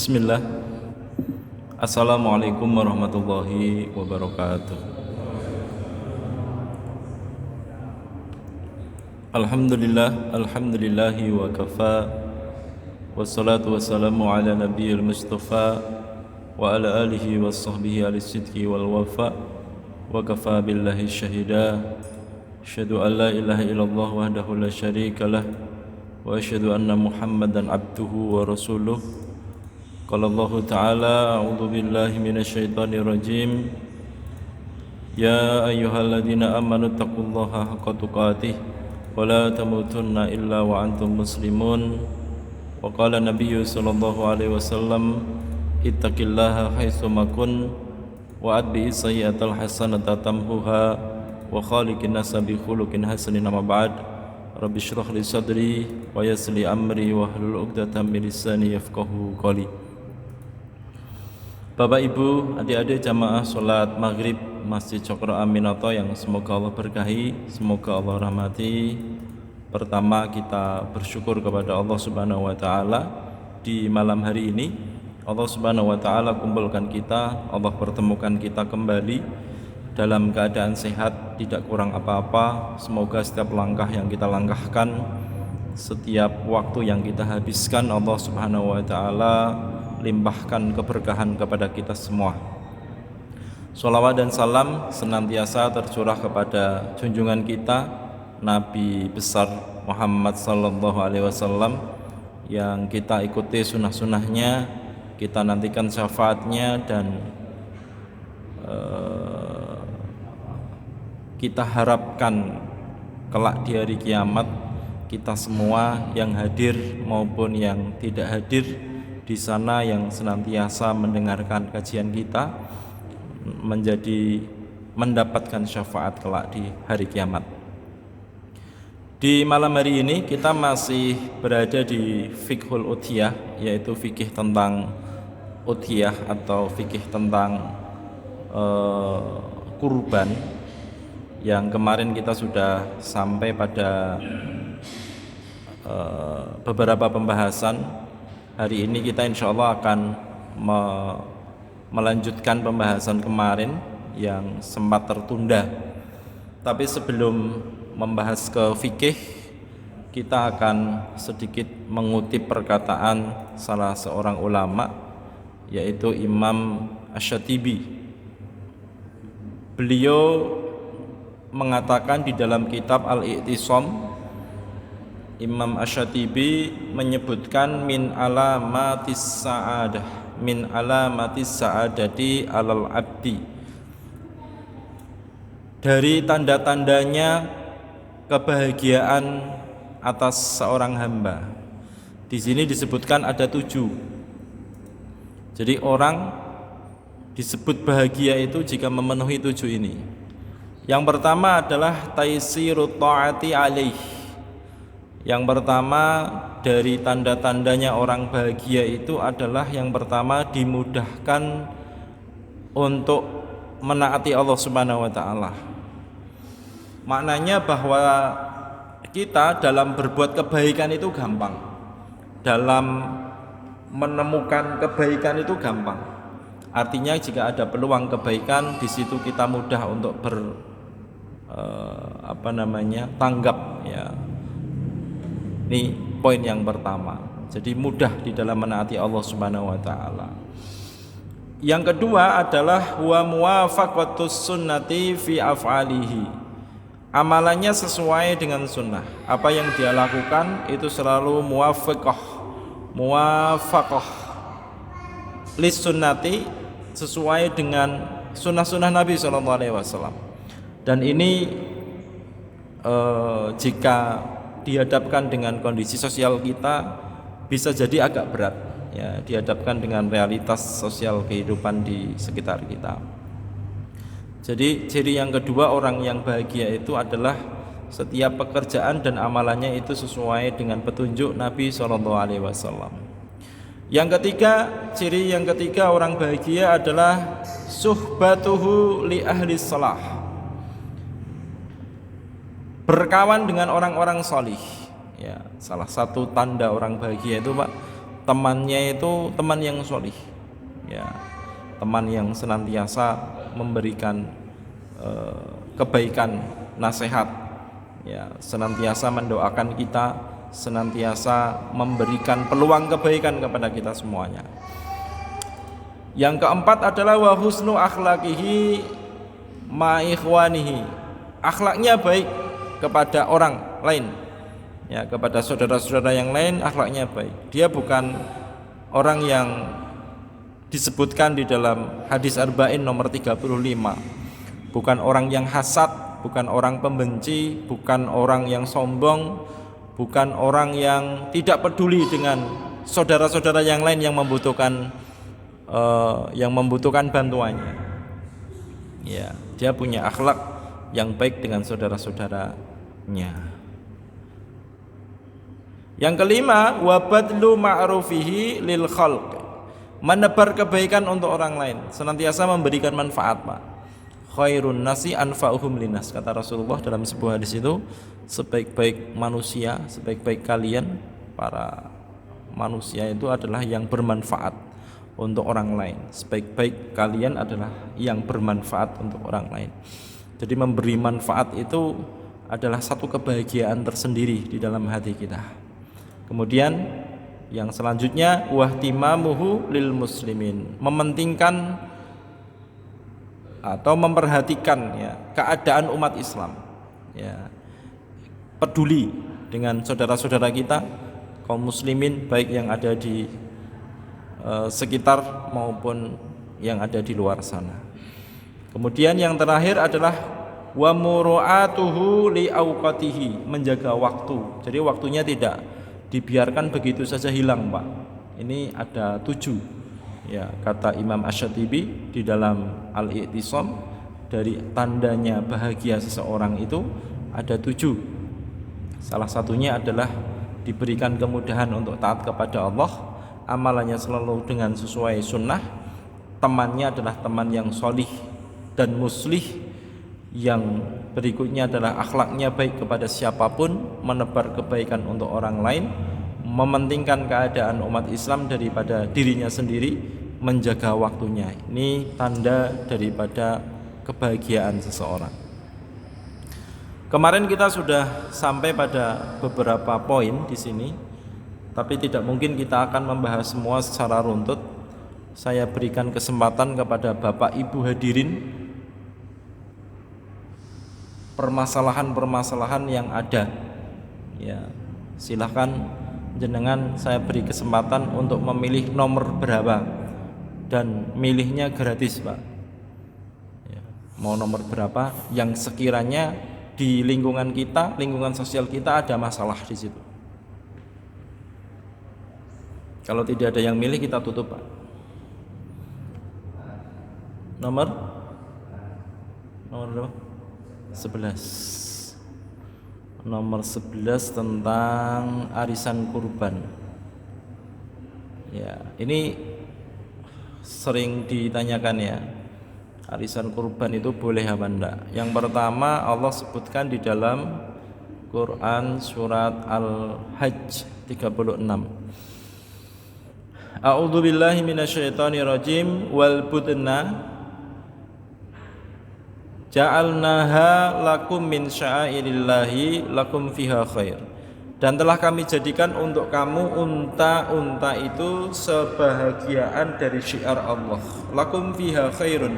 Bismillah. Assalamualaikum warahmatullahi wabarakatuh. Alhamdulillahi wa kafa. Wassalatu wassalamu ala nabiyil mustafa wa ala alihi wa sahbihi alisidki wal wafa. Wa kafa billahi syahida. Asyhadu an la ilaha illallah wahdahu la syarika lah. Wa asyhadu anna Muhammadan abduhu wa rasuluh. Qala Allah Ta'ala, a'udzu billahi minasyaitonir rajim. Ya ayyuhalladzina amanu taqullaha haqqa tuqatih wa la tamutunna illa wa antum muslimun. Wa qala Nabiyyu sallallahu alaihi wasallam, ittaqillaha haitsu ma kun wa atbi'is sayyi'atal hasanata tamhuha wa khaliqin nasa bi khuluqin hasanin. Amma ba'd. Rabbi shrah li sadri wa yassir li amri wa hlul 'uqdatam min lisani yafqahu qawli. Bapak Ibu, adik-adik jamaah sholat maghrib Masjid Cokro Aminoto yang semoga Allah berkahi, semoga Allah rahmati. Pertama, kita bersyukur kepada Allah Subhanahu wa Ta'ala di malam hari ini. Allah Subhanahu wa Ta'ala kumpulkan kita, Allah pertemukan kita kembali dalam keadaan sehat, tidak kurang apa-apa. Semoga setiap langkah yang kita langkahkan, setiap waktu yang kita habiskan, Allah Subhanahu wa Ta'ala limpahkan keberkahan kepada kita semua. Sholawat dan salam senantiasa tercurah kepada junjungan kita Nabi besar Muhammad sallallahu alaihi wasallam, yang kita ikuti sunnah-sunnahnya, kita nantikan syafaatnya, dan kita harapkan kelak di hari kiamat kita semua yang hadir maupun yang tidak hadir di sana, yang senantiasa mendengarkan kajian kita, mendapatkan syafaat kelak di hari kiamat. Di malam hari ini kita masih berada di fiqhul udhiyah, yaitu fikih tentang udhiyah atau fikih tentang kurban, yang kemarin kita sudah sampai pada beberapa pembahasan. Hari ini kita insya Allah akan melanjutkan pembahasan kemarin yang sempat tertunda. Tapi sebelum membahas ke fikih, kita akan sedikit mengutip perkataan salah seorang ulama, yaitu Imam Asy-Syatibi. Beliau mengatakan di dalam kitab Al-I'tisam, Imam Asy-Syatibi menyebutkan min alamatis sa'adati alal abdi, dari tanda-tandanya kebahagiaan atas seorang hamba. Di sini disebutkan ada 7. Jadi orang disebut bahagia itu jika memenuhi 7 ini. Yang pertama adalah taisirut ta'ati alaih. Yang pertama dari tanda-tandanya orang bahagia itu adalah, yang pertama, dimudahkan untuk menaati Allah Subhanahu wa Ta'ala. Maknanya bahwa kita dalam berbuat kebaikan itu gampang, dalam menemukan kebaikan itu gampang. Artinya jika ada peluang kebaikan, di situ kita mudah untuk tanggap, ya. Ini poin yang pertama. Jadi mudah di dalam menaati Allah Subhanahu wa Ta'ala. Yang kedua adalah wa muwafaqatus sunnati fi af'alihi. Amalannya sesuai dengan sunnah. Apa yang dia lakukan itu selalu muwafaqah lis sunnati, sesuai dengan sunnah-sunnah Nabi SAW. Dan ini jika dihadapkan dengan kondisi sosial kita, bisa jadi agak berat, ya, dihadapkan dengan realitas sosial kehidupan di sekitar kita. Jadi ciri yang kedua orang yang bahagia itu adalah setiap pekerjaan dan amalannya itu sesuai dengan petunjuk Nabi SAW. Yang ketiga, ciri yang ketiga orang bahagia adalah suhbatuhu li ahli salah, berkawan dengan orang-orang solih. Ya, salah satu tanda orang bahagia itu, Pak, temannya itu teman yang sholih, ya, teman yang senantiasa memberikan kebaikan, nasihat, ya, senantiasa mendoakan kita, senantiasa memberikan peluang kebaikan kepada kita semuanya. Yang keempat adalah wa husnu akhlaqihi ma ikhwanihi. Akhlaknya baik kepada orang lain, ya, kepada saudara-saudara yang lain akhlaknya baik. Dia bukan orang yang disebutkan di dalam hadis arba'in nomor 35. Bukan orang yang hasad, bukan orang pembenci, bukan orang yang sombong, bukan orang yang tidak peduli dengan saudara-saudara yang lain yang membutuhkan bantuannya. Ya, dia punya akhlak yang baik dengan saudara-saudaranya. Yang kelima, wa badlu ma'rufihi lil khalq. Menebar kebaikan untuk orang lain, senantiasa memberikan manfaat, Pak. Khairun nasi anfa'uhum linnas, kata Rasulullah dalam sebuah hadis itu, sebaik-baik manusia, sebaik-baik kalian para manusia itu adalah yang bermanfaat untuk orang lain. Sebaik-baik kalian adalah yang bermanfaat untuk orang lain. Jadi memberi manfaat itu adalah satu kebahagiaan tersendiri di dalam hati kita. Kemudian yang selanjutnya wahtimamuhu lil muslimin, mementingkan atau memperhatikan, ya, keadaan umat Islam, ya, peduli dengan saudara-saudara kita kaum muslimin, baik yang ada di sekitar maupun yang ada di luar sana. Kemudian yang terakhir adalah wa muru'atuhu li awqatihi, menjaga waktu. Jadi waktunya tidak dibiarkan begitu saja hilang, Pak. Ini ada 7, ya, kata Imam Asy-Syatibi di dalam Al-I'tisam, dari tandanya bahagia seseorang itu ada 7. Salah satunya adalah diberikan kemudahan untuk taat kepada Allah, amalannya selalu dengan sesuai sunnah, temannya adalah teman yang sholih dan muslih, yang berikutnya adalah akhlaknya baik kepada siapapun, menebar kebaikan untuk orang lain, mementingkan keadaan umat Islam daripada dirinya sendiri, menjaga waktunya. Ini tanda daripada kebahagiaan seseorang. Kemarin kita sudah sampai pada beberapa poin di sini, tapi tidak mungkin kita akan membahas semua secara runtut. Saya berikan kesempatan kepada Bapak Ibu hadirin, permasalahan-permasalahan yang ada, ya, silahkan jenengan saya beri kesempatan untuk memilih nomor berapa, dan milihnya gratis, Pak, ya, mau nomor berapa yang sekiranya di lingkungan kita, lingkungan sosial kita ada masalah di situ. Kalau tidak ada yang milih, kita tutup, Pak. Nomor berapa? 11. Nomor 11 tentang arisan kurban. Ya, ini sering ditanyakan, ya. Arisan kurban itu boleh apa enggak? Yang pertama, Allah sebutkan di dalam Quran surat Al-Hajj 36. A'udzu billahi minasyaitonir rajim. Wal budna ja'alnaha lakum min sya'airillahi lakum fiha khair. Dan telah kami jadikan untuk kamu unta-unta itu sebahagiaan dari syiar Allah. Lakum fiha khairun.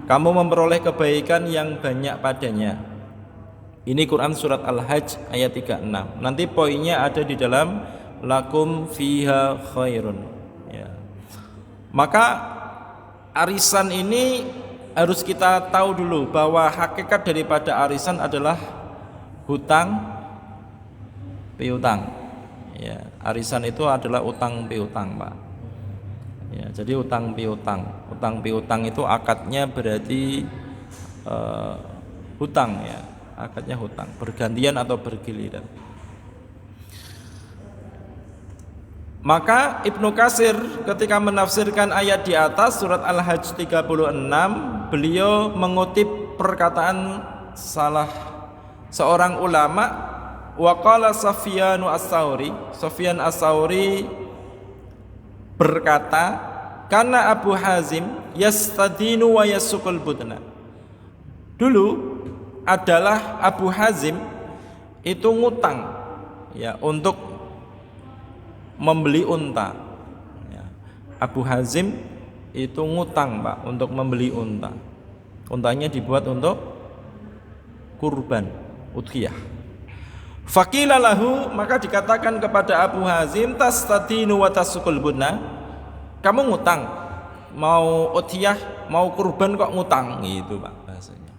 Kamu memperoleh kebaikan yang banyak padanya. Ini Quran surat Al-Hajj ayat 36. Nanti poinnya ada di dalam lakum fiha khairun. Maka arisan ini harus kita tahu dulu bahwa hakikat daripada arisan adalah hutang piutang. Ya, arisan itu adalah utang piutang, Pak. Ya, jadi utang piutang. Utang piutang itu akadnya berarti hutang, ya. Akadnya hutang, bergantian atau bergiliran. Maka Ibnu Katsir ketika menafsirkan ayat di atas surat Al-Hajj 36, beliau mengutip perkataan salah seorang ulama, waqala Sufyan As-Tsauri. Sufyan As-Tsauri berkata, karena Abu Hazim yastadinu wa yasukul budna. Dulu adalah Abu Hazim itu ngutang ya untuk membeli unta. Ya. Abu Hazim itu ngutang Pak untuk membeli unta. Untanya dibuat untuk kurban udhiyah. Faqila lahu, maka dikatakan kepada Abu Hazim, tastadinu wa tasukul budna, kamu ngutang mau udhiyah mau kurban kok ngutang gitu Pak bahasanya.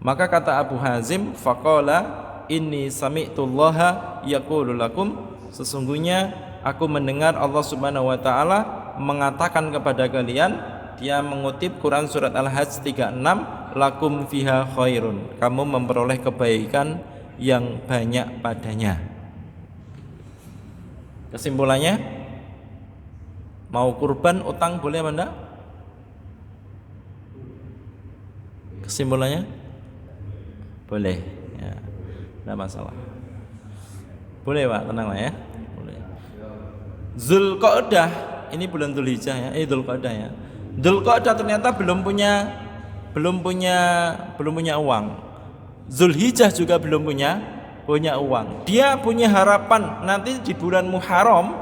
Maka kata Abu Hazim, faqala inni sami'tullaha yaqulu lakum, sesungguhnya aku mendengar Allah Subhanahu wa taala mengatakan kepada kalian, dia mengutip Quran surat Al-Hajj 36, lakum fiha khairun, kamu memperoleh kebaikan yang banyak padanya. Kesimpulannya, mau kurban utang boleh apa enggak? Kesimpulannya boleh ya, enggak masalah. Boleh Pak, tenanglah ya. Boleh. Zulqa'dah, ini bulan Dzulhijjah ya, Dzulqa'dah ya. Dzulqa'dah ternyata belum punya uang. Zulhijjah juga belum punya uang. Dia punya harapan nanti di bulan Muharram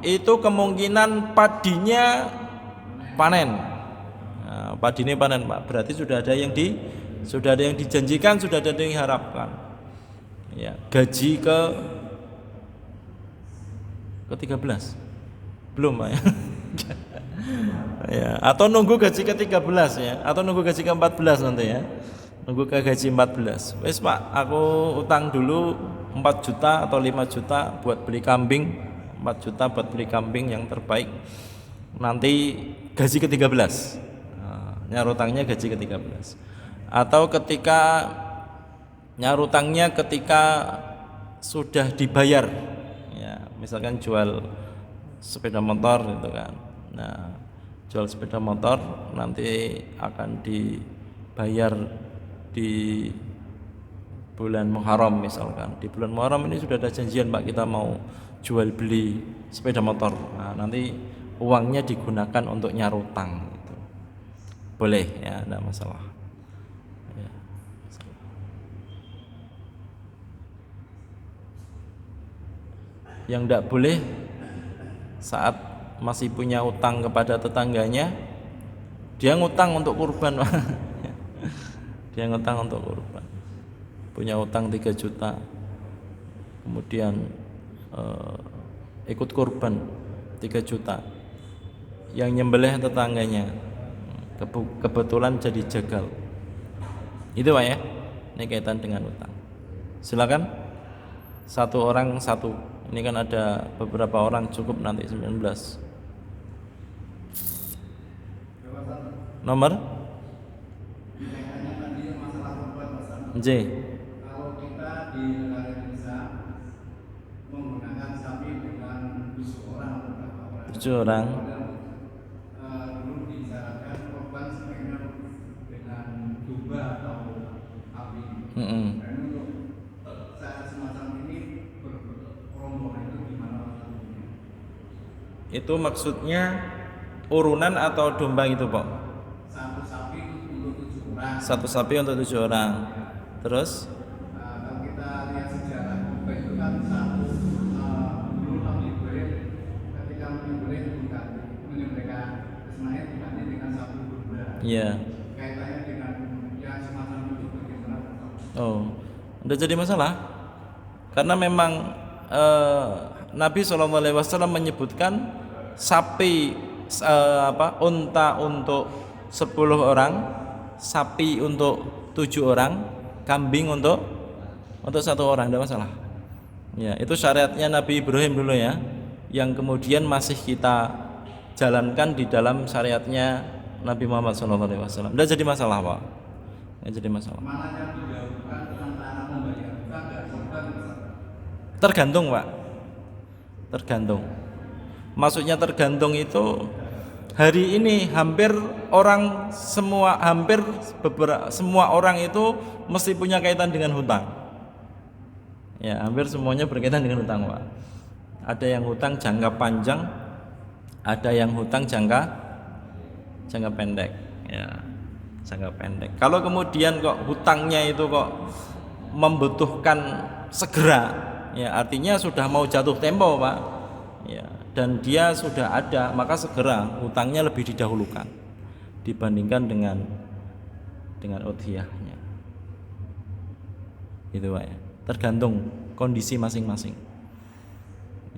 itu kemungkinan padinya panen. Nah, padinya panen Pak. Berarti sudah ada yang dijanjikan, sudah ada yang diharapkan. Ya, gaji ke 13 belum Pak ya. Ya, atau nunggu gaji ke 13 ya, atau nunggu gaji ke 14 nanti ya. Nunggu ke gaji 14. Wes Pak, aku utang dulu 4 juta atau 5 juta buat beli kambing. 4 juta buat beli kambing yang terbaik. Nanti gaji ke 13. Nyaur utangnya gaji ke 13. Atau ketika nyaur utangnya ketika sudah dibayar. Ya, misalkan jual sepeda motor gitu kan. Nah, jual sepeda motor nanti akan dibayar di bulan Muharram misalkan. Di bulan Muharram ini sudah ada janjian Pak, kita mau jual beli sepeda motor. Nah, nanti uangnya digunakan untuk nyarutang gitu. Boleh ya, enggak masalah. Ya. Yang enggak boleh saat masih punya utang kepada tetangganya, dia ngutang untuk kurban Pak. Dia ngutang untuk kurban, punya utang 3 juta, kemudian ikut kurban 3 juta, yang nyembelih tetangganya, kebetulan jadi jagal. Itu Pak ya, ini kaitan dengan utang. Silakan, satu orang satu, ini kan ada beberapa orang, cukup nanti 19. Nomor J. Kalau kita di negara Indonesia menggunakan sapi dengan 7 orang atau berapa orang? 7 orang. Dulu disyaratkan korban sebaiknya dengan domba atau sapi. Dan untuk saat semacam ini berombongan itu gimana maksudnya? Itu maksudnya urunan atau domba gitu Pak? Satu sapi untuk 7 orang. Satu sapi untuk 7 orang. Terus? Kalau kita lihat sejarah domba itu kan satu dulu menyembelih, ketika menyembelih menyembelihkan Ismail diganti dengan satu domba. Iya. Kaitannya dengan yang semacam itu bagaimana? Oh, udah jadi masalah. Karena memang Nabi SAW menyebutkan sapi unta untuk 10 orang, sapi untuk 7 orang, kambing untuk 1 orang, tidak masalah. Ya, itu syariatnya Nabi Ibrahim dulu ya, yang kemudian masih kita jalankan di dalam syariatnya Nabi Muhammad SAW. Tidak jadi masalah Pak. Tidak jadi masalah. Mana yang didahulukan antara membayar hutang dan korban? Tergantung Pak. Tergantung. Maksudnya tergantung itu hari ini hampir semua orang itu mesti punya kaitan dengan hutang. Ya, hampir semuanya berkaitan dengan hutang Pak. Ada yang hutang jangka panjang, ada yang hutang jangka pendek, ya, jangka pendek. Kalau kemudian kok hutangnya itu kok membutuhkan segera, ya artinya sudah mau jatuh tempo, Pak, ya, dan dia sudah ada, maka segera hutangnya lebih didahulukan dibandingkan dengan udhiyahnya. Itu, Pak, ya. Tergantung kondisi masing-masing.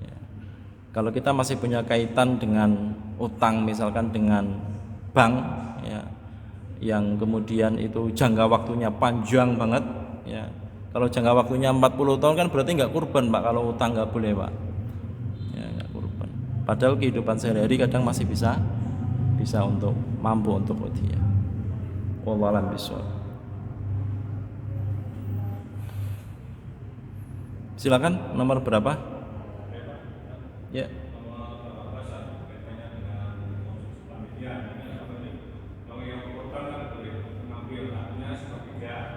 Ya. Kalau kita masih punya kaitan dengan utang, misalkan dengan bank, ya, yang kemudian itu jangka waktunya panjang banget, ya. Kalau jangka waktunya 40 tahun kan berarti nggak kurban, Pak. Kalau utang nggak boleh, Pak. Ya, nggak kurban. Padahal kehidupan sehari-hari kadang masih bisa untuk mampu untuk udhiyah. Wallahu a'lam bishawab. Silakan, nomor berapa? Ya.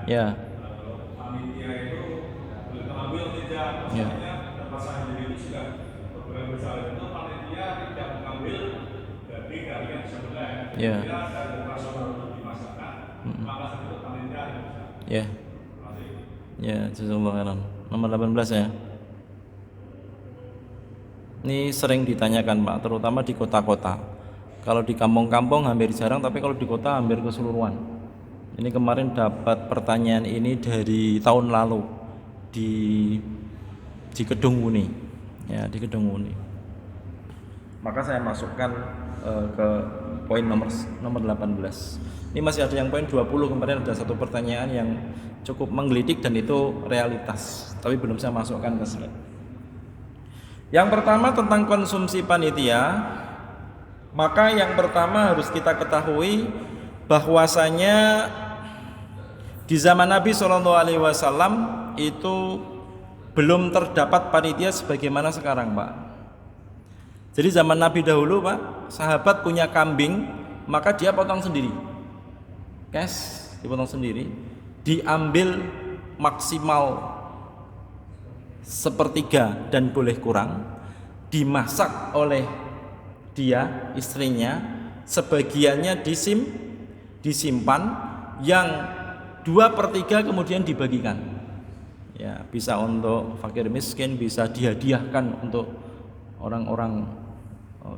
Ya. Panitia itu boleh mengambil tidak, misalnya pasangan sendiri sudah beberapa besar itu panitia tidak mengambil daging dari yang sebelah. Ya. Dia dari operasional untuk dimasakkan, maka itu panitia bisa. Ya. Ya, jazakallahu khairan. Nomor 18 ya. Ini sering ditanyakan, Pak, terutama di kota-kota. Kalau di kampung-kampung hampir jarang, tapi kalau di kota hampir keseluruhan. Ini kemarin dapat pertanyaan ini dari tahun lalu di Kedung Muni, ya, di Kedung Muni. Maka saya masukkan ke poin nomor 18. Ini masih ada yang poin 20. Kemarin ada satu pertanyaan yang cukup menggelitik dan itu realitas, tapi belum saya masukkan ke slide. Yang pertama tentang konsumsi panitia. Maka yang pertama harus kita ketahui bahwasanya di zaman Nabi SAW itu belum terdapat panitia sebagaimana sekarang, Pak. Jadi zaman Nabi dahulu, Pak, sahabat punya kambing, maka dia potong sendiri. Cash dipotong sendiri, diambil maksimal sepertiga dan boleh kurang, dimasak oleh dia, istrinya, sebagiannya disimpan, yang 2/3 kemudian dibagikan. Ya, bisa untuk fakir miskin, bisa dihadiahkan untuk orang-orang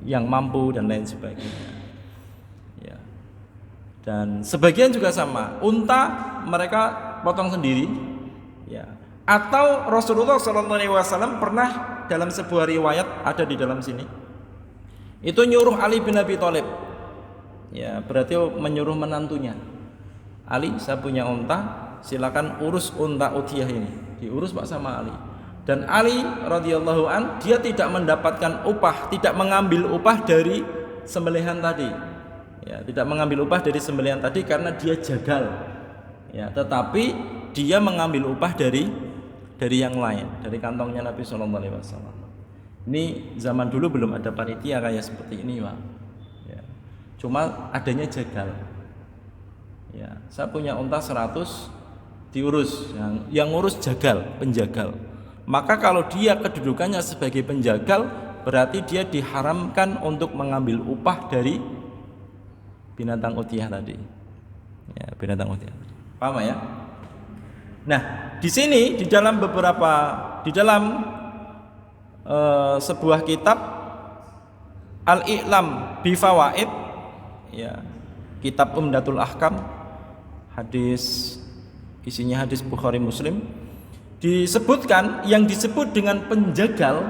yang mampu dan lain sebagainya. Ya. Dan sebagian juga sama, unta mereka potong sendiri, ya. Atau Rasulullah SAW pernah dalam sebuah riwayat ada di dalam sini, itu nyuruh Ali bin Abi Thalib, ya, berarti menyuruh menantunya, Ali, saya punya unta, silakan urus unta udhiyah ini, diurus Pak sama Ali. Dan Ali radhiyallahu an, dia tidak mendapatkan upah, tidak mengambil upah dari sembelihan tadi, ya, tidak mengambil upah dari sembelihan tadi karena dia jagal, ya, tetapi dia mengambil upah dari yang lain, dari kantongnya Nabi SAW. Ini zaman dulu belum ada panitia kayak seperti ini, Pak, ya. Cuma adanya jagal, ya, saya punya unta 100, diurus, yang ngurus jagal, penjagal. Maka kalau dia kedudukannya sebagai penjagal, berarti dia diharamkan untuk mengambil upah dari binatang udhiyah tadi, ya, binatang udhiyah. Paham ya? Nah, di sini di dalam sebuah kitab Al-I'lam bi Fawaid, ya, kitab Umdatul Ahkam, hadis, isinya hadis Bukhari Muslim, disebutkan yang disebut dengan penjagal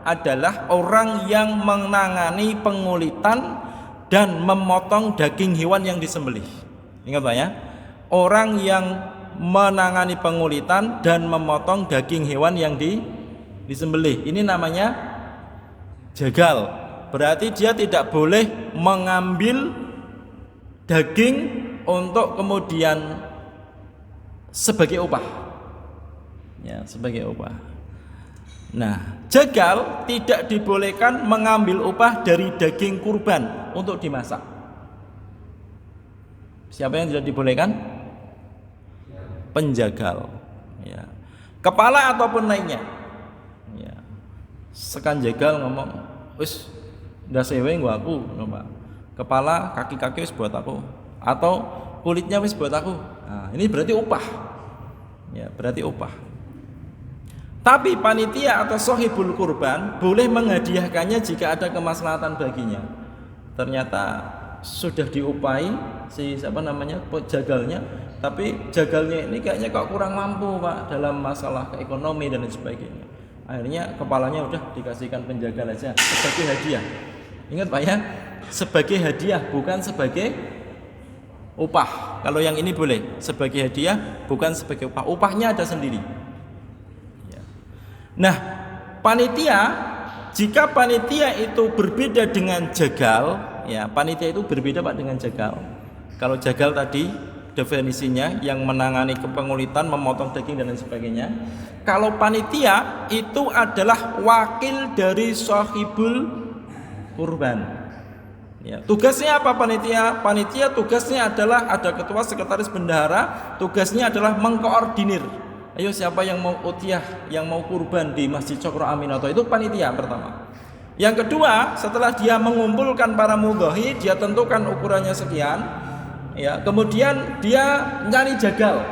adalah orang yang menangani pengulitan dan memotong daging hewan yang disembelih. Ingat, Pak, ya, orang yang menangani pengulitan dan memotong daging hewan yang disembelih, ini namanya jagal. Berarti dia tidak boleh mengambil daging untuk kemudian sebagai upah, ya, sebagai upah. Nah, jagal tidak dibolehkan mengambil upah dari daging kurban untuk dimasak. Siapa yang tidak dibolehkan? Penjagal, ya, kepala ataupun lainnya, ya. Sekan jagal ngomong, wis ndasewe nggo aku ngono Pak. Kepala, kaki-kaki wis buat aku atau kulitnya wis buat aku. Nah, ini berarti upah. Ya, berarti upah. Tapi panitia atau sohibul kurban boleh menghadiahkannya jika ada kemaslahatan baginya. Ternyata sudah diupahi si jagalnya, tapi jagalnya ini kayaknya kok kurang mampu Pak dalam masalah ekonomi dan lain sebagainya. Akhirnya kepalanya udah dikasihkan penjagal aja sebagai hadiah. Ingat Pak ya, sebagai hadiah bukan sebagai upah. Kalau yang ini boleh sebagai hadiah bukan sebagai upah. Upahnya ada sendiri. Nah, panitia, jika panitia itu berbeda dengan jagal, ya panitia itu berbeda Pak dengan jagal. Kalau jagal tadi definisinya yang menangani kepengulitan, memotong daging dan lain sebagainya. Kalau panitia itu adalah wakil dari sahibul kurban. Ya, tugasnya apa panitia? Panitia tugasnya adalah ada ketua, sekretaris, bendahara. Tugasnya adalah mengkoordinir. Ayo siapa yang mau utiyah, yang mau kurban di Masjid Cokro Aminoto, itu panitia pertama. Yang kedua, setelah dia mengumpulkan para mudhahi, dia tentukan ukurannya sekian. Ya, kemudian dia nyari jagal.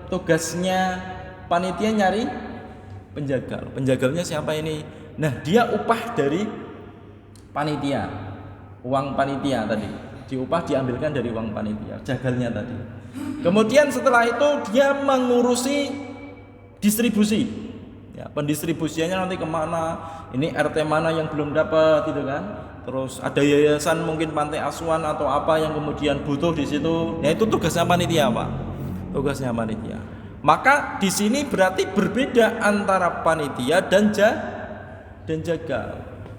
Tugasnya panitia nyari penjagal. Penjagalnya siapa ini? Nah, dia upah dari panitia. Uang panitia tadi. Diupah diambilkan dari uang panitia, jagalnya tadi. Kemudian setelah itu dia mengurusi distribusi. Ya, pendistribusiannya nanti kemana? Ini RT mana yang belum dapat, gitu kan? Terus ada yayasan mungkin pantai asuhan atau apa yang kemudian butuh di situ. Ya itu tugasnya panitia Pak. Tugasnya panitia. Maka di sini berarti berbeda antara panitia dan jagal.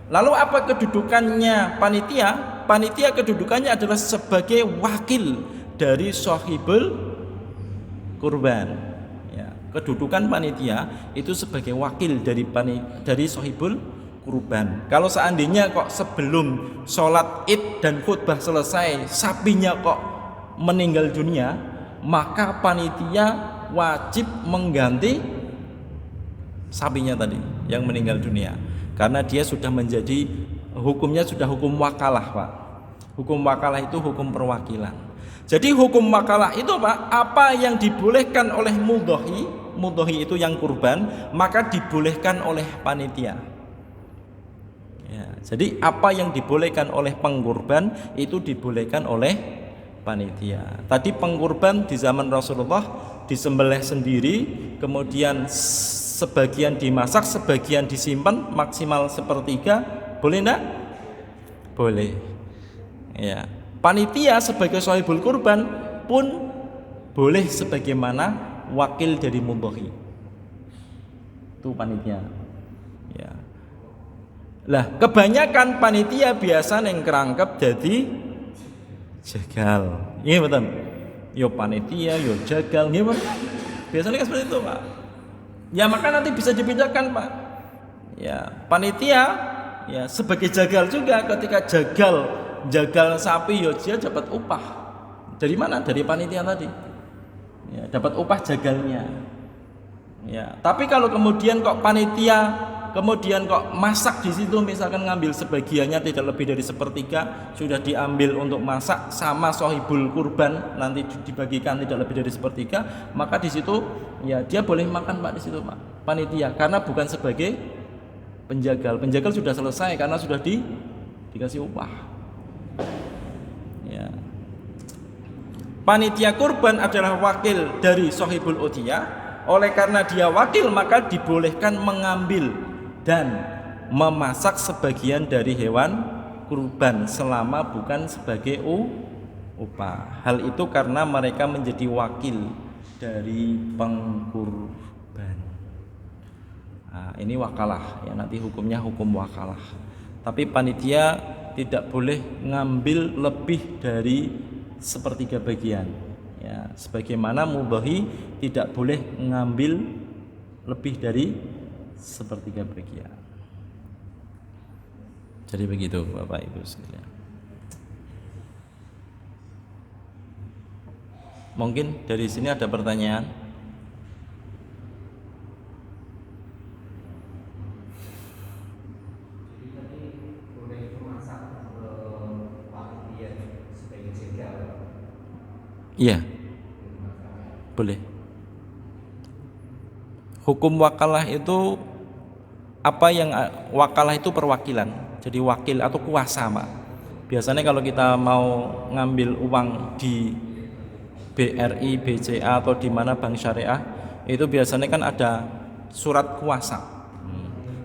Lalu apa kedudukannya panitia? Panitia kedudukannya adalah sebagai wakil dari sahibul kurban. Ya, kedudukan panitia itu sebagai wakil dari sahibul kurban. Kalau seandainya kok sebelum sholat id dan khutbah selesai sapinya kok meninggal dunia, maka panitia wajib mengganti sapinya tadi yang meninggal dunia, karena dia sudah menjadi hukumnya sudah hukum wakalah Pak. Hukum wakalah itu hukum perwakilan. Jadi hukum wakalah itu Pak, apa yang dibolehkan oleh mudhahi itu yang kurban, maka dibolehkan oleh panitia. Ya, jadi apa yang dibolehkan oleh pengkurban itu dibolehkan oleh panitia. Tadi pengkurban di zaman Rasulullah disembelih sendiri, kemudian sebagian dimasak, sebagian disimpan maksimal sepertiga, boleh enggak? Boleh. Ya. Panitia sebagai sahibul kurban pun boleh sebagaimana wakil dari mudhahi. Itu panitia. Ya. Lah, kebanyakan panitia biasa yang kerangkep jadi jagal. Iya betul. Yo panitia, yo jagal, nggih betul. Biasanya kan seperti itu, Pak. Ya maka nanti bisa dibedakan, Pak. Ya, panitia ya sebagai jagal juga, ketika jagal sapi ya dia dapat upah. Dari mana? Dari panitia tadi. Ya, dapat upah jagalnya. Ya, tapi kalau kemudian kok panitia kemudian kok masak di situ, misalkan ngambil sebagiannya tidak lebih dari sepertiga sudah diambil untuk masak sama sahibul kurban, nanti dibagikan tidak lebih dari sepertiga, maka di situ ya dia boleh makan Pak di situ Pak. Panitia karena bukan sebagai penjagal. Penjagal sudah selesai karena sudah dikasih upah. Ya. Panitia kurban adalah wakil dari sahibul udhiyah. Oleh karena dia wakil maka dibolehkan mengambil dan memasak sebagian dari hewan kurban selama bukan sebagai upah. Hal itu karena mereka menjadi wakil dari pengkurban. Nah, ini wakalah ya, nanti hukumnya hukum wakalah. Tapi panitia tidak boleh ngambil lebih dari sepertiga bagian. Ya, sebagaimana mudhahi tidak boleh ngambil lebih dari sepertiga bagian. Jadi begitu Bapak Ibu sekalian. Mungkin dari sini ada pertanyaan. Jadi Iya. Boleh. Hukum wakalah itu apa yang wakalah itu perwakilan. Jadi wakil atau kuasa, Pak. Biasanya kalau kita mau ngambil uang di BRI, BCA atau di mana bank syariah, itu biasanya kan ada surat kuasa.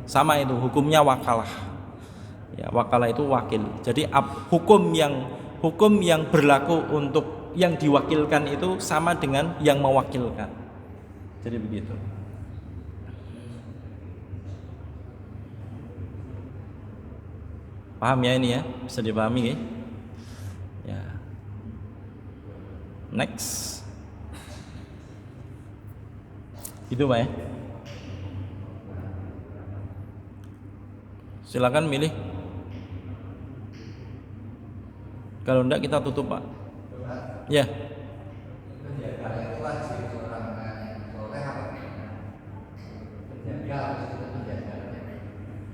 Sama itu hukumnya wakalah. Ya, wakalah itu wakil. Jadi hukum yang berlaku untuk yang diwakilkan itu sama dengan yang mewakilkan. Jadi begitu. Paham ya ini ya? Bisa dipahami ya? Next. Itu Pak ya. Silakan milih. Kalau enggak kita tutup Pak. Ya.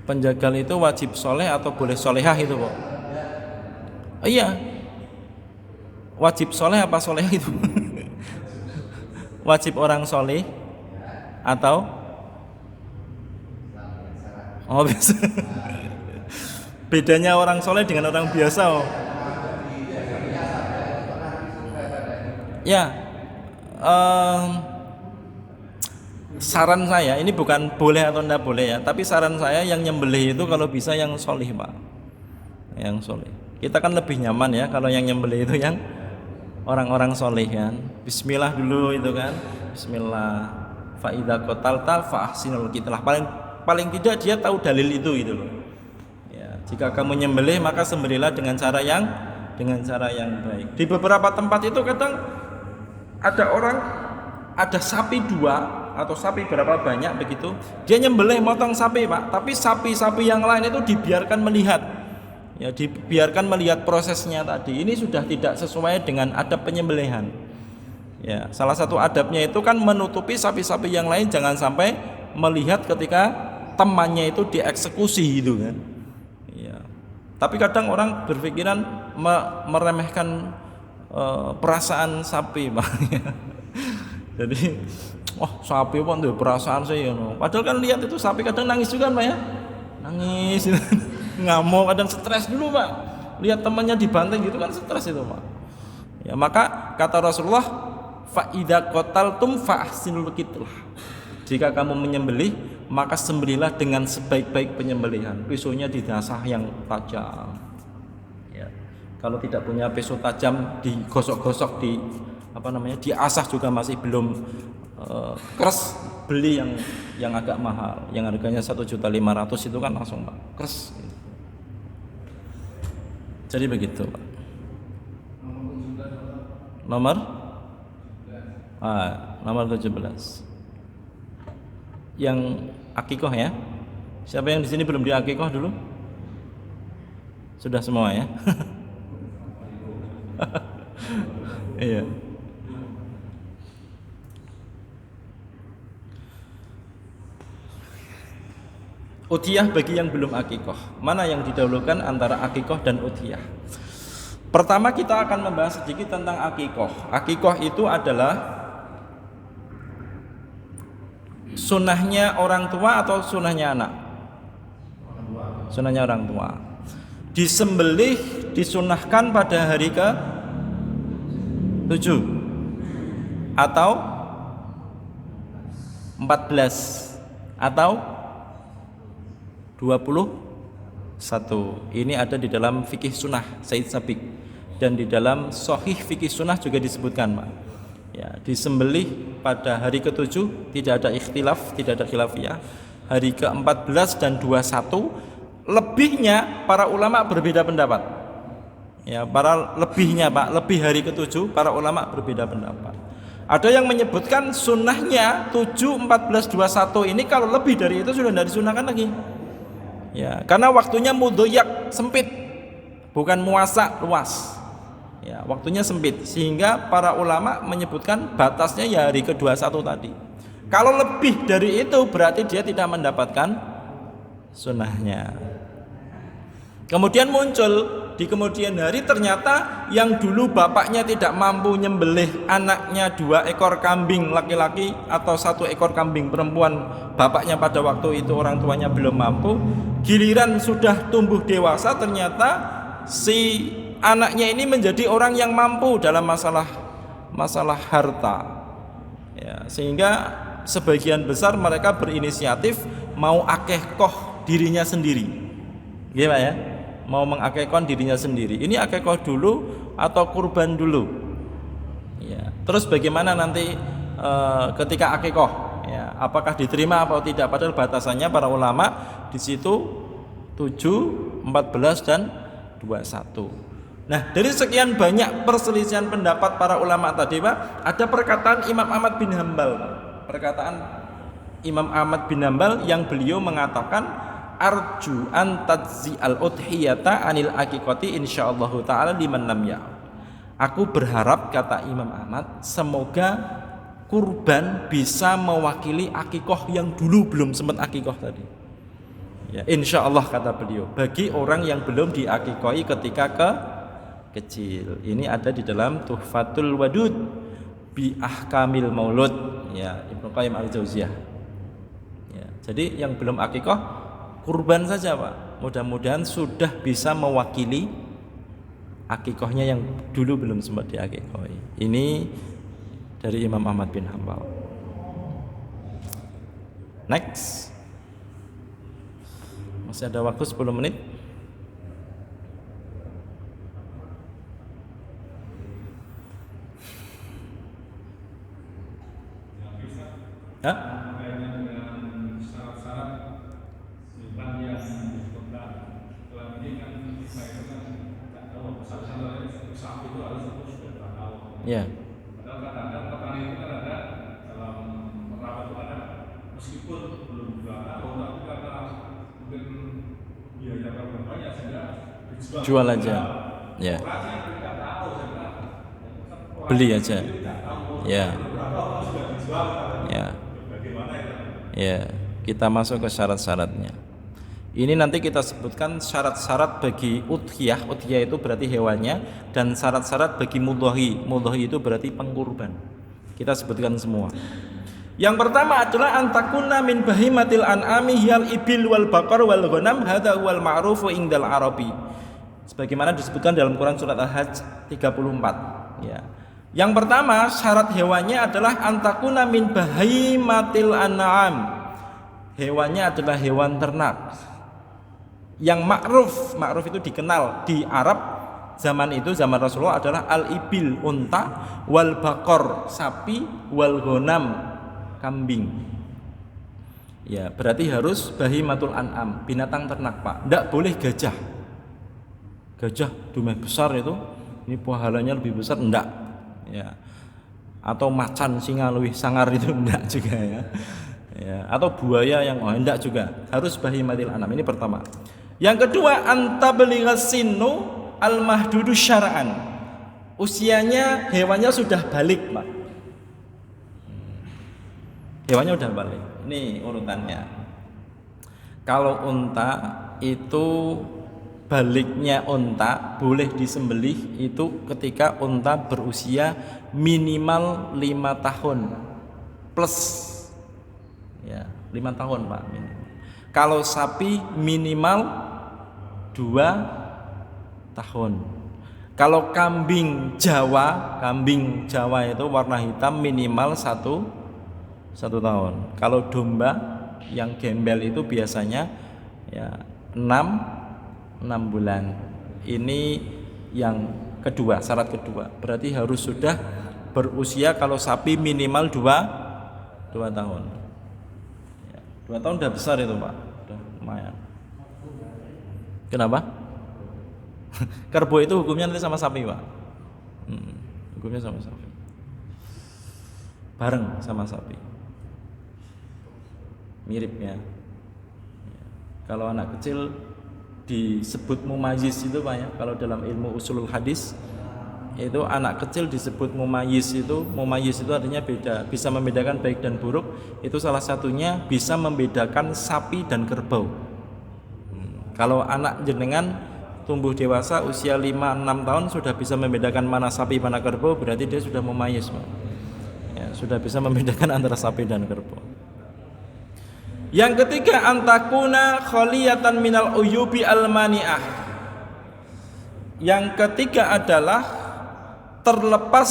Penjagal itu wajib soleh atau boleh solehah itu Pak? Iya. Wajib soleh apa solehah itu? Wajib orang soleh atau? Oh biasa. Bedanya orang soleh dengan orang biasa oh. Ya. Saran saya, ini bukan boleh atau tidak boleh ya, tapi saran saya yang nyembelih itu kalau bisa yang solih Pak, yang solih. Kita kan lebih nyaman ya kalau yang nyembelih itu yang orang-orang solih kan. Bismillah dulu itu kan, Bismillah. Fa idza qatalta fa ahsinul qitlah. Paling tidak dia tahu dalil itu gitu loh. Ya, jika kamu nyembelih maka sembelihlah dengan cara yang baik. Di beberapa tempat itu kadang ada sapi 2 atau sapi berapa banyak begitu, dia nyembelih motong sapi Pak, tapi sapi-sapi yang lain itu dibiarkan melihat, ya dibiarkan melihat prosesnya tadi. Ini sudah tidak sesuai dengan adab penyembelihan. Ya, salah satu adabnya itu kan menutupi sapi-sapi yang lain jangan sampai melihat ketika temannya itu dieksekusi gitu kan. Ya. Tapi kadang orang berpikiran meremehkan perasaan sapi Pak. Jadi sapi kok ndek perasaan sih ya. Padahal kan lihat itu sapi kadang nangis juga Pak ya. Nangis ngamuk, kadang stres dulu Pak. Lihat temannya dibanting gitu kan stres itu Pak. Ya, maka kata Rasulullah, fa idza qataltum fa ahsinul qitlah. Jika kamu menyembelih, maka sembelihlah dengan sebaik-baik penyembelihan. Pisaunya didasah yang tajam. Ya. Kalau tidak punya pisau tajam, digosok-gosok diasah juga masih belum keras, beli yang agak mahal, yang harganya 1.500.000 itu kan langsung Pak keras gitu. Jadi begitu Pak. Nomor 17 yang akikoh ya. Siapa yang di sini belum di akikoh dulu? Sudah semua ya. Iya. Udhiyah bagi yang belum akikoh. Mana yang didahulukan antara akikoh dan udhiyah? Pertama kita akan membahas sedikit tentang akikoh. Akikoh itu adalah sunahnya orang tua atau sunahnya anak? Sunahnya orang tua. Disembelih disunahkan pada hari ke-7 atau 14 atau 21. Ini ada di dalam fikih sunnah Said Sabiq, dan di dalam Sahih fikih sunnah juga disebutkan Pak. Ya, disembelih pada hari ke-7 tidak ada ikhtilaf, tidak ada khilafiyah. Hari ke-14 dan 21 lebihnya para ulama berbeda pendapat. Ya, lebihnya Pak, lebih hari ke-7 para ulama berbeda pendapat. Ada yang menyebutkan sunnahnya 7, 14, 21 ini kalau lebih dari itu sudah tidak disunahkan lagi. Ya, karena waktunya mudhoyak, sempit, bukan muasa, luas. Ya, waktunya sempit, sehingga para ulama menyebutkan batasnya ya hari ke-21 tadi. Kalau lebih dari itu berarti dia tidak mendapatkan sunnahnya. Kemudian muncul di kemudian hari ternyata yang dulu bapaknya tidak mampu nyembelih anaknya 2 ekor kambing laki-laki atau 1 ekor kambing perempuan, bapaknya pada waktu itu orang tuanya belum mampu, giliran sudah tumbuh dewasa ternyata si anaknya ini menjadi orang yang mampu dalam masalah harta, ya, sehingga sebagian besar mereka berinisiatif mau akikoh dirinya sendiri, gimana ya, mau mengakikoh dirinya sendiri. Ini akikoh dulu atau kurban dulu, ya. Terus bagaimana nanti ketika akikoh, ya, apakah diterima atau tidak? Padahal batasannya para ulama di situ 7, 14 dan 21. Nah, dari sekian banyak perselisihan pendapat para ulama tadi, Pak, ada perkataan Imam Ahmad bin Hambal, Pak. Perkataan Imam Ahmad bin Hambal yang beliau mengatakan arju an tajzi al udhiyata anil aqiqati insyaallah taala liman lam ya. Aku berharap, kata Imam Ahmad, semoga kurban bisa mewakili akikoh yang dulu belum sempat akikoh tadi. Ya, insyaallah kata beliau, bagi orang yang belum diakikohi ketika kecil. Ini ada di dalam Tuhfatul Wadud bi Ahkamil Maulud, ya, Ibnu Qayyim Al-Jauziyah. Ya, jadi yang belum akikoh kurban saja, Pak. Mudah-mudahan sudah bisa mewakili akikohnya yang dulu belum sempat diakikohi. Ini dari Imam Ahmad bin Hambal. Next. Masih ada waktu 10 menit. Hah? Ya. Kadang-kadang petani itu kan ada dalam merawat itu ada meskipun belum 2 tahun, tapi karena mungkin biaya terlalu banyak sehingga Jual aja. Ya. Beli aja. Ya. Ya. Ya. Kita masuk ke syarat-syaratnya. Ini nanti kita sebutkan syarat-syarat bagi udhiyah. Udhiyah itu berarti hewannya, dan syarat-syarat bagi mudhahi. Mudhahi itu berarti pengkurban. Kita sebutkan semua. Yang pertama adalah antakuna min bahimatil an'ami hiyal ibil wal baqar wal ghanam, hadza huwal ma'rufu indal arabi. Sebagaimana disebutkan dalam Quran surat Al-Hajj 34, ya. Yang pertama syarat hewannya adalah antakuna min bahimatil an'am. Hewannya adalah hewan ternak yang ma'ruf itu dikenal di Arab zaman itu, zaman Rasulullah, adalah al-ibil unta, wal baqar sapi, wal ghanam kambing. Ya, berarti harus bahimatul an'am, binatang ternak, Pak. Tidak boleh gajah. Gajah dumeh besar itu, ini pahalanya lebih besar, enggak. Ya. Atau macan singa luwih sangar itu enggak juga, ya. Ya, atau buaya yang enggak juga. Harus bahimatil an'am. Ini pertama. Yang kedua, antabligha sinnu al-mahdudu syara'an. Usianya hewannya sudah balik, Pak. Hewannya sudah balik. Ini urutannya. Kalau unta itu baliknya unta boleh disembelih itu ketika unta berusia minimal 5 tahun plus. Ya, 5 tahun, Pak, minimal. Kalau sapi minimal 2 tahun. Kalau kambing Jawa itu warna hitam minimal 1 tahun. Kalau domba yang gembel itu biasanya ya 6 bulan. Ini yang kedua, syarat kedua. Berarti harus sudah berusia, kalau sapi minimal 2 tahun. Ya, 2 tahun udah besar itu, Pak. Udah lumayan. Kenapa? Kerbau itu hukumnya nanti sama sapi, Pak. Hukumnya sama sapi. Bareng sama sapi. Mirip ya. Kalau anak kecil disebut mumayyiz itu, Pak, ya. Kalau dalam ilmu usulul hadis itu anak kecil disebut mumayyiz itu artinya beda, bisa membedakan baik dan buruk. Itu salah satunya bisa membedakan sapi dan kerbau. Kalau anak jenengan tumbuh dewasa usia 5-6 tahun sudah bisa membedakan mana sapi mana kerbau, berarti dia sudah memayis, Pak. Ya, sudah bisa membedakan antara sapi dan kerbau. Yang ketiga, antakuna khaliyatan minal uyubi al-mani'ah. Yang ketiga adalah terlepas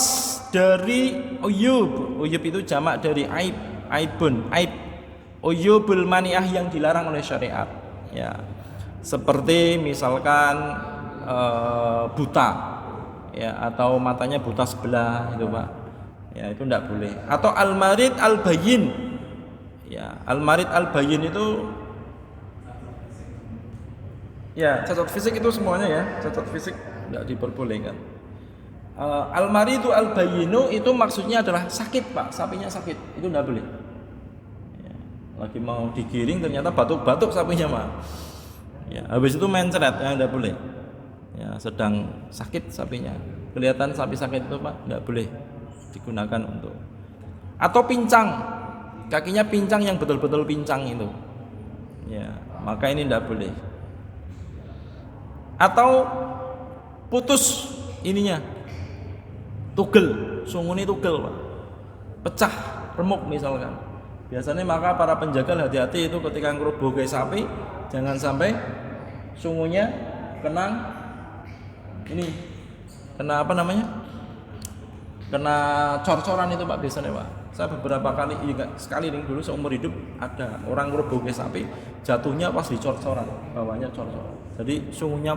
dari uyub. Uyub itu jamak dari aib, aibun, aib. Uyubul mani'ah yang dilarang oleh syariat. Ya. Seperti misalkan buta, ya, atau matanya buta sebelah itu, Pak. Ya, itu tidak boleh. Atau al-marid al-bayyin. Ya, al-marid al-bayyin itu ya cacat fisik itu semuanya ya, cacat fisik tidak diperbolehkan. Al-maridu al-bayyinu itu maksudnya adalah sakit, Pak, sapinya sakit, itu tidak boleh. Ya, lagi mau digiring ternyata batuk-batuk sapinya, Pak. Ya, habis itu mencret, ya tidak boleh. Ya, sedang sakit sapinya, kelihatan sapi sakit itu, Pak, tidak boleh digunakan untuk. Atau pincang, kakinya pincang yang betul-betul pincang itu, ya, maka ini tidak boleh. Atau putus ininya, tugel, sungune tugel, Pak, pecah, remuk misalkan. Biasanya maka para penjagal hati-hati itu ketika ngerobohi sapi, jangan sampai sungunya kena ini, kena apa namanya? Kena cor-coran itu, Pak, biasanya, Pak. Saya beberapa kali, sekali nih dulu seumur hidup ada orang ngerobohi sapi, jatuhnya pas di cor-coran, bawahnya cor-coran. Jadi sungunya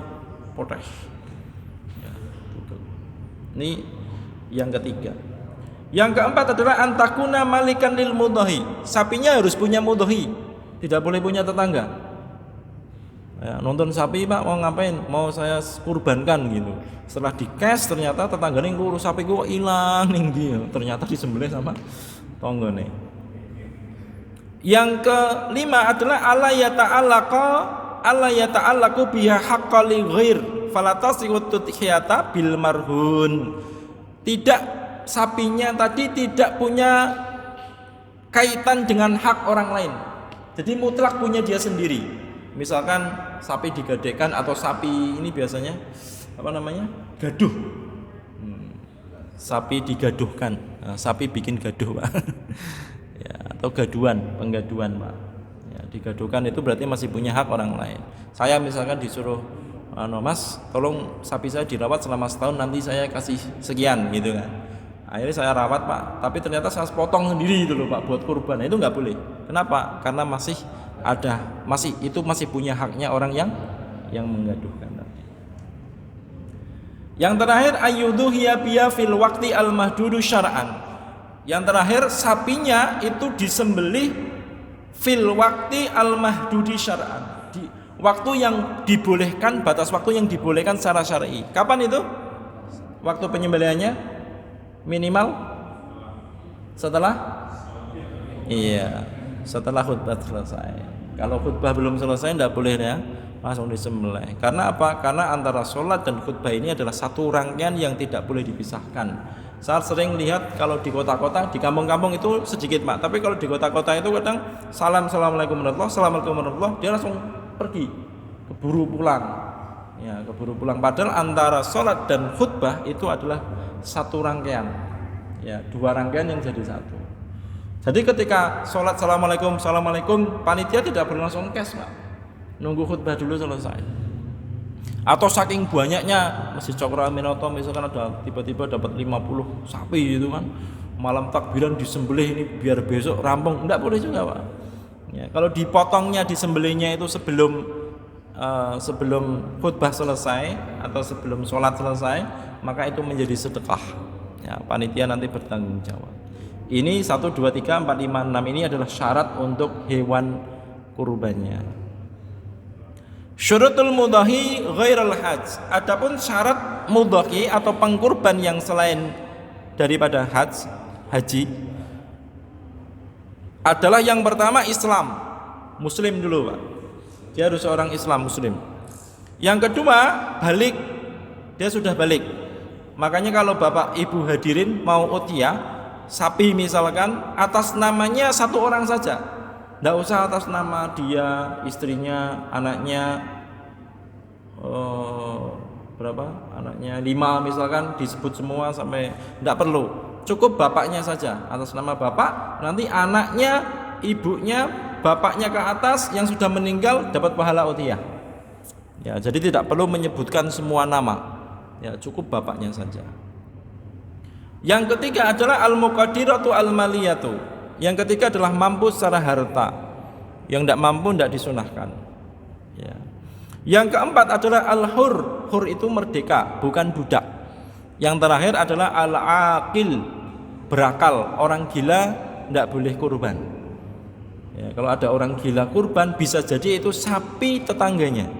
potes. Ya, gitu. Ini yang ketiga. Yang keempat adalah antakuna malikan lil mudhahi. Sapinya harus punya mudhahi, tidak boleh punya tetangga. Ya, nonton sapi, Pak, mau ngapain? Mau saya kurbankan gitu. Setelah dikes ternyata tetanggane ngurus sapiku kok ilang ning dia. Ternyata disembelih sama tanggane. Yang kelima adalah alla yata'allaqu biha haqqal ghair fala tasiqu tudhiyata bil marhun. Tidak, sapinya tadi tidak punya kaitan dengan hak orang lain. Jadi mutlak punya dia sendiri. Misalkan sapi digadekan atau sapi ini biasanya apa namanya? Gaduh. Sapi digaduhkan. Nah, sapi bikin gaduh, Pak. Ya, atau gaduan, penggaduan, Pak. Ya, digaduhkan itu berarti masih punya hak orang lain. Saya misalkan disuruh, Mas, tolong sapi saya dirawat selama setahun, nanti saya kasih sekian gitu kan. Akhirnya saya rawat, Pak, tapi ternyata saya potong sendiri itu loh, Pak, buat kurban. Nah, itu nggak boleh. Kenapa? Karena masih punya haknya orang yang menggaduhkan. Yang terakhir, ayyudhuhiya biya fil waqti al mahdudu syar'an. Yang terakhir, sapinya itu disembelih fil waqti al mahdudi syar'an, di waktu yang dibolehkan, batas waktu yang dibolehkan secara syar'i. Kapan itu? Waktu penyembelihannya minimal setelah khutbah selesai. Kalau khutbah belum selesai tidak boleh ya langsung disembelih. Karena apa? Karena antara sholat dan khutbah ini adalah satu rangkaian yang tidak boleh dipisahkan. Saya sering lihat kalau di kota-kota, di kampung-kampung itu sedikit, Pak. Tapi kalau di kota-kota itu kadang assalamualaikum warahmatullahi, dia langsung pergi, keburu pulang. Ya, keburu pulang. Padahal antara sholat dan khutbah itu adalah satu rangkaian. Ya, dua rangkaian yang jadi satu. Jadi ketika sholat assalamualaikum, panitia tidak boleh langsung kes, Pak. Nunggu khutbah dulu selesai. Atau saking banyaknya Masjid Cokro Aminoto misalkan ada tiba-tiba dapat 50 sapi gitu kan, malam takbiran disembelih ini biar besok rampung, enggak boleh juga, Pak. Ya, kalau dipotongnya disembelihnya itu sebelum khutbah selesai atau sebelum sholat selesai, maka itu menjadi sedekah. Ya, panitia nanti bertanggung jawab. Ini 1, 2, 3, 4, 5, 6 ini adalah syarat untuk hewan kurbannya. Syurutul mudhahi ghairul hajj. Adapun syarat mudhahi atau pengkurban yang selain daripada haji adalah yang pertama Islam, muslim dulu, Pak. Dia harus seorang Islam muslim. Yang kedua balik, dia sudah balik. Makanya kalau Bapak Ibu hadirin mau utia sapi misalkan atas namanya satu orang saja. Tidak usah atas nama dia, istrinya, anaknya, berapa anaknya 5 misalkan disebut semua sampai tidak perlu, cukup bapaknya saja atas nama bapak, nanti anaknya, ibunya, bapaknya ke atas yang sudah meninggal dapat pahala udhiyah. Ya, jadi tidak perlu menyebutkan semua nama. Ya, cukup bapaknya saja. Yang ketiga adalah al-muqaddiratu al-maliyatu. Yang ketiga adalah mampu secara harta. Yang tidak mampu tidak disunahkan. Ya. Yang keempat adalah al-hur. Hur itu merdeka, bukan budak. Yang terakhir adalah al-aqil, berakal. Orang gila tidak boleh kurban. Ya, kalau ada orang gila kurban, bisa jadi itu sapi tetangganya.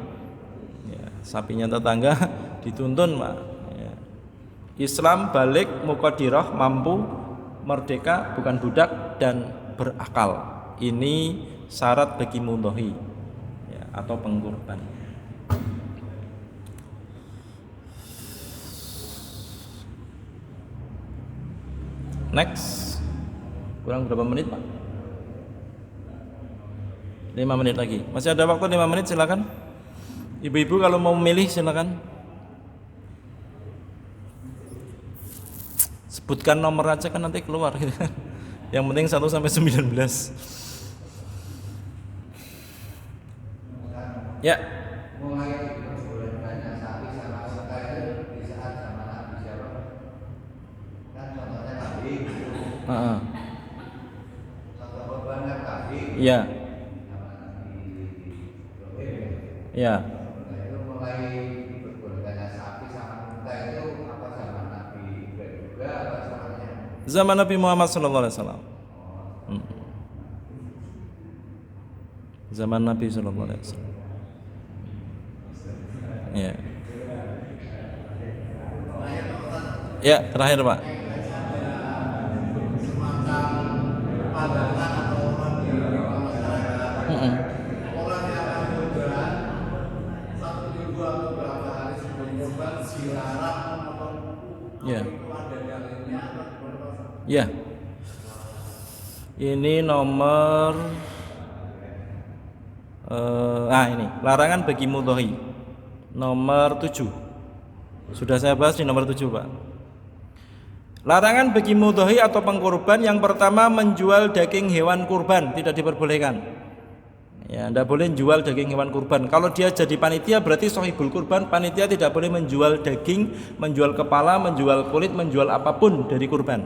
Ya, sapinya tetangga dituntun, Pak. Ya. Islam balik, muqaddirah, mampu, merdeka, bukan budak, dan berakal. Ini syarat bagi mudhahi, ya, atau pengkurban. Next. Kurang berapa menit, Pak? 5 menit lagi. Masih ada waktu 5 menit, silakan. Ibu-ibu kalau mau memilih silakan. Sebutkan nomor aja kan nanti keluar. Yang penting 1 sampai 19. Ya. Mulai diperbolehkannya sapi sama unta itu di saat zaman Nabi siapa? Kan contohnya Nabi. Satu korban kan Nabi. Iya. Zaman Nabi Ibrahim. Iya. Nah, itu mulai diperbolehkannya sapi sama unta itu apa zaman Nabi Ibrahim juga apa zamannya? Zaman Nabi Muhammad SAW. Zaman Nabi SAW. Ya. Ya, terakhir, Pak. Ya. Ya. Ini nomor ini larangan bagi mudhahi. Nomor 7. Sudah saya bahas di nomor 7, Pak. Larangan bagi mudhahi atau pengkurban, yang pertama menjual daging hewan kurban tidak diperbolehkan. Ya, tidak boleh jual daging hewan kurban. Kalau dia jadi panitia berarti shahibul kurban, panitia tidak boleh menjual daging, menjual kepala, menjual kulit, menjual apapun dari kurban.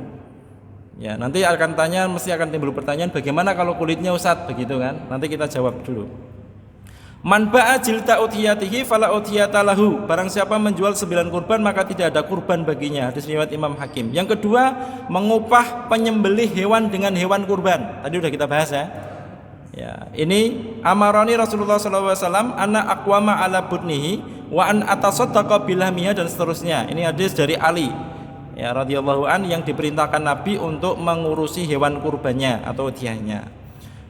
Ya, nanti mesti akan timbul pertanyaan, bagaimana kalau kulitnya Ustaz, begitu kan? Nanti kita jawab dulu. Man ba'a jilta udhiyatihi fala udhiyata lahu. Barang siapa menjual 9 kurban maka tidak ada kurban baginya. Hadis riwayat Imam Hakim. Yang kedua, mengupah penyembelih hewan dengan hewan kurban. Tadi udah kita bahas ya. Ya, ini amarani Rasulullah SAW anna aqwama ala budnihi wa an atasaddaqa bilahmiha, dan seterusnya. Ini hadis dari Ali, ya, radhiyallahu an, yang diperintahkan Nabi untuk mengurusi hewan kurbannya atau udhiyahnya.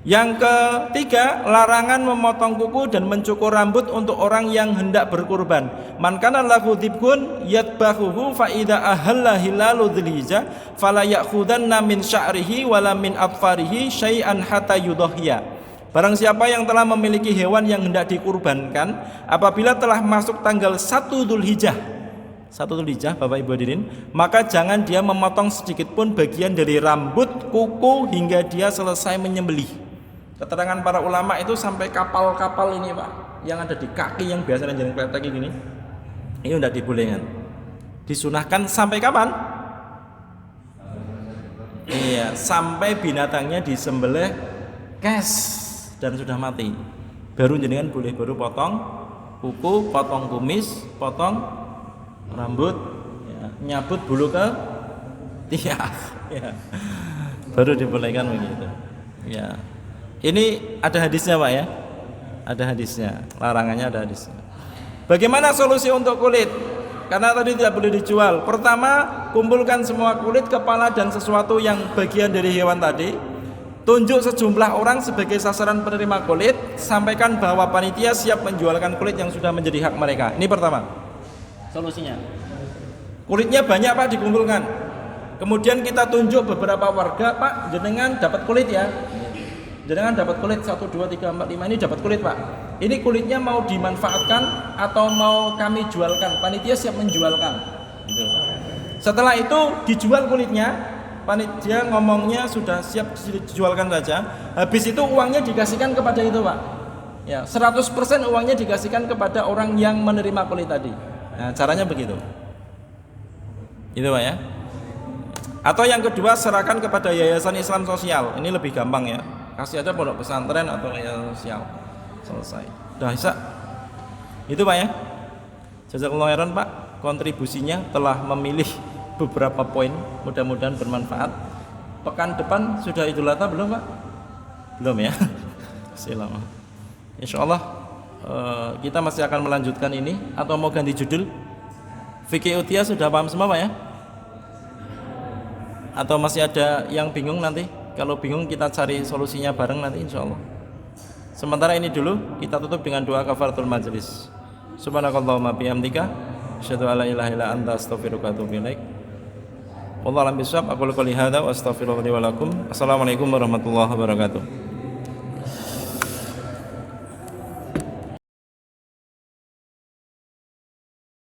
Yang ketiga, larangan memotong kuku dan mencukur rambut untuk orang yang hendak berkurban. Man kana lahu dhibun yadbahuhu fa idza ahalla hilalu dzilhijjah fala ya'khudanna min sya'rihi wala min atfarihi syai'an hatta yudhhiya. Barang siapa yang telah memiliki hewan yang hendak dikurbankan, apabila telah masuk tanggal 1 Dzulhijjah, Bapak Ibu hadirin, maka jangan dia memotong sedikit pun bagian dari rambut, kuku hingga dia selesai menyembelih. Keterangan para ulama itu sampai kapal-kapal ini, Pak, yang ada di kaki yang biasa jalan kereta kayak gini, ini udah dibolehkan. Disunahkan sampai kapan? Iya, sampai binatangnya disembelih kes dan sudah mati. Baru jenengan boleh baru potong kuku, potong kumis, potong rambut, ya, nyabut bulu ke tiak, ya. Baru dibolehkan begitu. Ya. Ini ada hadisnya, Pak, ya. Ada hadisnya, larangannya ada hadisnya. Bagaimana solusi untuk kulit? Karena tadi tidak boleh dijual. Pertama, kumpulkan semua kulit, kepala dan sesuatu yang bagian dari hewan tadi. Tunjuk sejumlah orang sebagai sasaran penerima kulit. Sampaikan bahwa panitia siap menjualkan kulit yang sudah menjadi hak mereka. Ini pertama solusinya. Kulitnya banyak, Pak, dikumpulkan. Kemudian kita tunjuk beberapa warga, Pak, jenengan dapat kulit ya. Jangan dapat kulit 1, 2, 3, 4, 5 ini dapat kulit Pak. Ini kulitnya mau dimanfaatkan atau mau kami jualkan? Panitia siap menjualkan. Gitu, Pak. Setelah itu dijual kulitnya, panitia ngomongnya sudah siap dijualkan saja. Habis itu uangnya dikasihkan kepada itu Pak. Ya, 100% uangnya dikasihkan kepada orang yang menerima kulit tadi. Nah, caranya begitu. Itu Pak ya. Atau yang kedua, serahkan kepada yayasan Islam sosial. Ini lebih gampang ya. Kasih aja pondok pesantren atau yayasan sosial. Selesai. Udah bisa. Itu Pak ya. Jazakallahu khairan Pak. Kontribusinya telah memilih beberapa poin, mudah-mudahan bermanfaat. Pekan depan sudah Idul Adha belum Pak? Belum ya. Selama. Insyaallah kita masih akan melanjutkan ini atau mau ganti judul? Fikih Utia sudah paham semua Pak ya? Atau masih ada yang bingung nanti? Kalau bingung kita cari solusinya bareng nanti insyaallah. Sementara ini dulu kita tutup dengan doa kafaratul majlis. Subhanakallahumma bihamdika asyhadu an la ilaha illa anta astaghfiruka wa atubu ilaik. Wallahu a'lam bishawab. Aku qouli hadza wa astaghfirullahi wa lakum. Assalamualaikum warahmatullahi wabarakatuh.